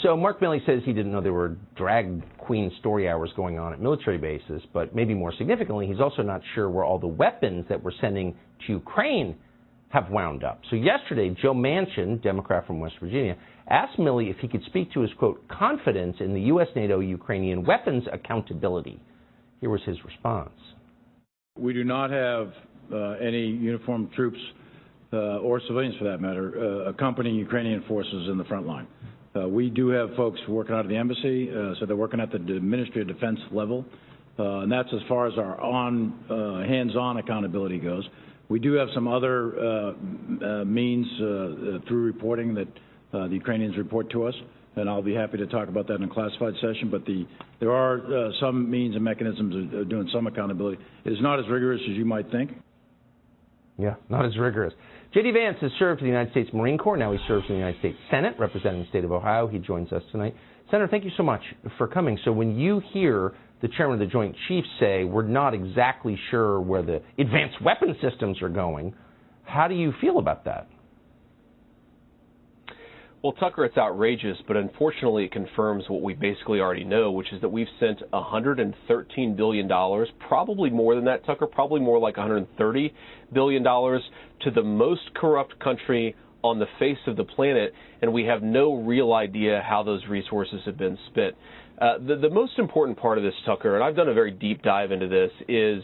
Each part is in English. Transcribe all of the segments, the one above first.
So Mark Milley says he didn't know there were drag queen story hours going on at military bases, but maybe more significantly, he's also not sure where all the weapons that we're sending to Ukraine have wound up. So yesterday, Joe Manchin, Democrat from West Virginia, asked Milley if he could speak to his, quote, confidence in the U.S. NATO Ukrainian weapons accountability. Here was his response. We do not have any uniformed troops or civilians, for that matter, accompanying Ukrainian forces in the front line. We do have folks working out of the embassy, so they're working at the Ministry of Defense level, and that's as far as our hands-on accountability goes. We do have some other means through reporting that the Ukrainians report to us, and I'll be happy to talk about that in a classified session, but there are some means and mechanisms of doing some accountability. It is not as rigorous as you might think. Yeah, not as rigorous. J.D. Vance has served in the United States Marine Corps. Now he serves in the United States Senate, representing the state of Ohio. He joins us tonight. Senator, thank you so much for coming. So when you hear the chairman of the Joint Chiefs say we're not exactly sure where the advanced weapon systems are going, how do you feel about that? Well, Tucker, it's outrageous, but unfortunately it confirms what we basically already know, which is that we've sent $113 billion, probably more than that, Tucker, probably more like $130 billion to the most corrupt country on the face of the planet, and we have no real idea how those resources have been spent. The most important part of this, Tucker, and I've done a very deep dive into this, is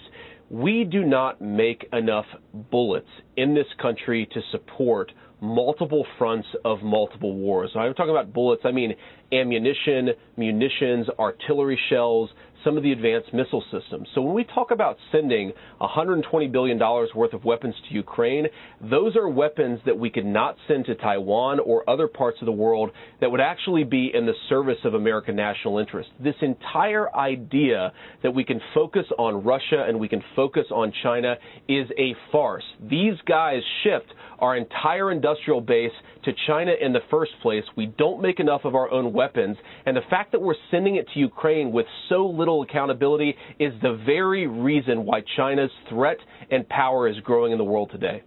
we do not make enough bullets in this country to support multiple fronts of multiple wars. So I'm talking about bullets, I mean ammunition, munitions, artillery shells, some of the advanced missile systems. So when we talk about sending $120 billion worth of weapons to Ukraine, those are weapons that we could not send to Taiwan or other parts of the world that would actually be in the service of American national interest. This entire idea that we can focus on Russia and we can focus on China is a farce. These guys shipped our entire industrial base to China in the first place. We don't make enough of our own weapons, and the fact that we're sending it to Ukraine with so little accountability is the very reason why China's threat and power is growing in the world today.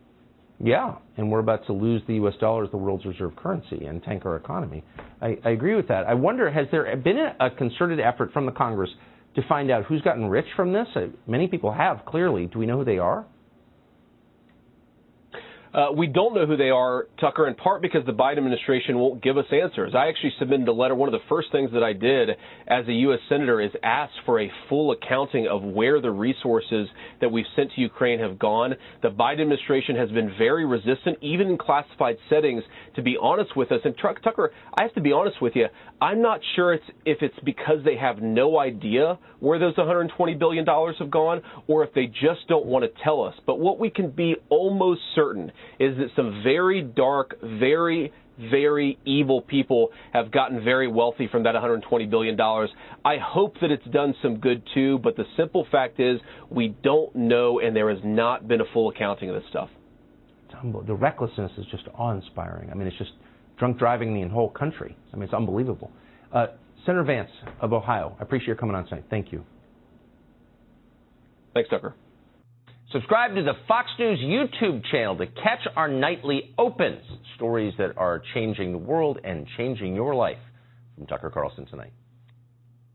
Yeah, and we're about to lose the U.S. dollar as the world's reserve currency and tank our economy. I agree with that. I wonder, has there been a concerted effort from the Congress to find out who's gotten rich from this? Many people have, clearly. Do we know who they are? We don't know who they are, Tucker, in part because the Biden administration won't give us answers. I actually submitted a letter. One of the first things that I did as a U.S. Senator is ask for a full accounting of where the resources that we've sent to Ukraine have gone. The Biden administration has been very resistant, even in classified settings, to be honest with us. And Tucker, I have to be honest with you, I'm not sure if it's because they have no idea where those $120 billion have gone or if they just don't want to tell us. But what we can be almost certain is that some very dark, very, very evil people have gotten very wealthy from that $120 billion. I hope that it's done some good, too, but the simple fact is we don't know, and there has not been a full accounting of this stuff. The recklessness is just awe-inspiring. I mean, it's just drunk driving the whole country. I mean, it's unbelievable. Senator Vance of Ohio, I appreciate your coming on tonight. Thank you. Thanks, Tucker. Subscribe to the Fox News YouTube channel to catch our nightly opens, stories that are changing the world and changing your life. From Tucker Carlson tonight.